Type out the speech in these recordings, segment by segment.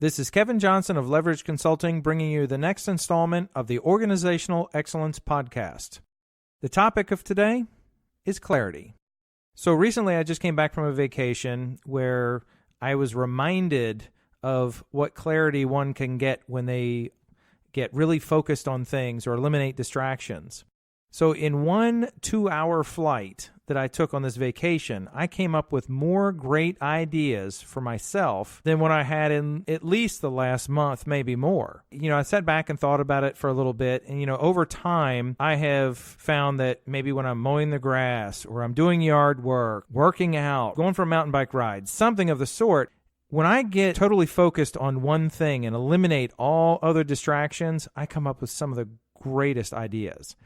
This is Kevin Johnson of Leverage Consulting bringing you the next installment of the Organizational Excellence Podcast. The topic of today is clarity. So recently I just came back from a vacation where I was reminded of what clarity one can get when they get really focused on things or eliminate distractions. So in one 2-hour flight that I took on this vacation, I came up with more great ideas for myself than what I had in at least the last month, maybe more. I sat back and thought about it for a little bit. And, over time, I have found that maybe when I'm mowing the grass or I'm doing yard work, working out, going for a mountain bike ride, something of the sort, when I get totally focused on one thing and eliminate all other distractions, I come up with some of the greatest ideas.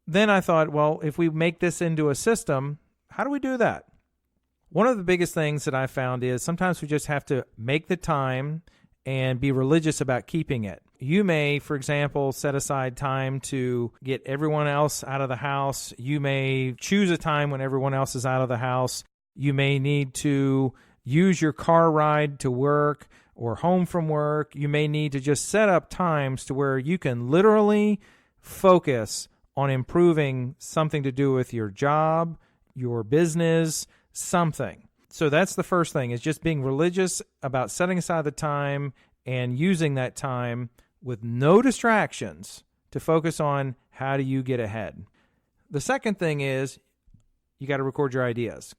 Then I thought, well, if we make this into a system, how do we do that? One of the biggest things that I found is sometimes we just have to make the time and be religious about keeping it. You may, for example, set aside time to get everyone else out of the house. You may choose a time when everyone else is out of the house. You may need to use your car ride to work or home from work. You may need to just set up times to where you can literally focus on improving something to do with your job, your business, something. So that's the first thing, is just being religious about setting aside the time and using that time with no distractions to focus on how do you get ahead. The second thing is you got to record your ideas.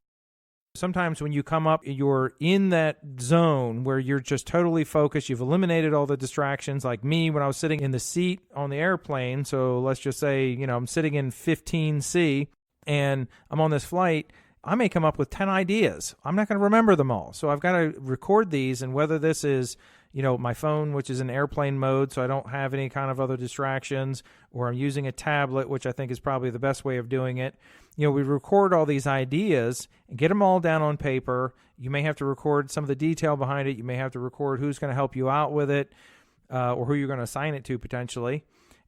Sometimes when you come up, you're in that zone where you're just totally focused. You've eliminated all the distractions, like me when I was sitting in the seat on the airplane. So let's just say, I'm sitting in 15C and I'm on this flight. I may come up with 10 ideas. I'm not going to remember them all. So I've got to record these. And whether this is, my phone, which is in airplane mode, so I don't have any kind of other distractions, or I'm using a tablet, which I think is probably the best way of doing it. We record all these ideas and get them all down on paper. You may have to record some of the detail behind it. You may have to record who's going to help you out with it, or who you're going to assign it to potentially.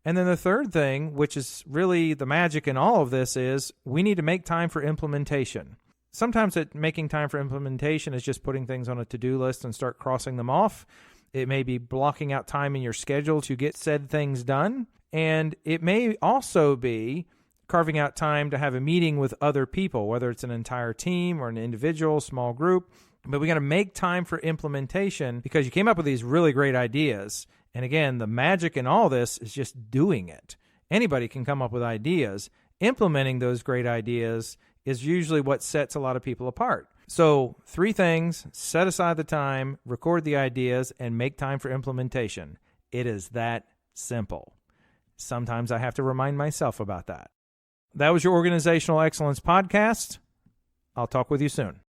And then the third thing, which is really the magic in all of this, is we need to make time for implementation. Sometimes making time for implementation is just putting things on a to-do list and start crossing them off. It may be blocking out time in your schedule to get said things done. And it may also be carving out time to have a meeting with other people, whether it's an entire team or an individual, small group. But we got to make time for implementation because you came up with these really great ideas. And again, the magic in all this is just doing it. Anybody can come up with ideas. Implementing those great ideas is usually what sets a lot of people apart. So 3 things: set aside the time, record the ideas, and make time for implementation. It is that simple. Sometimes I have to remind myself about that. That was your Organizational Excellence Podcast. I'll talk with you soon.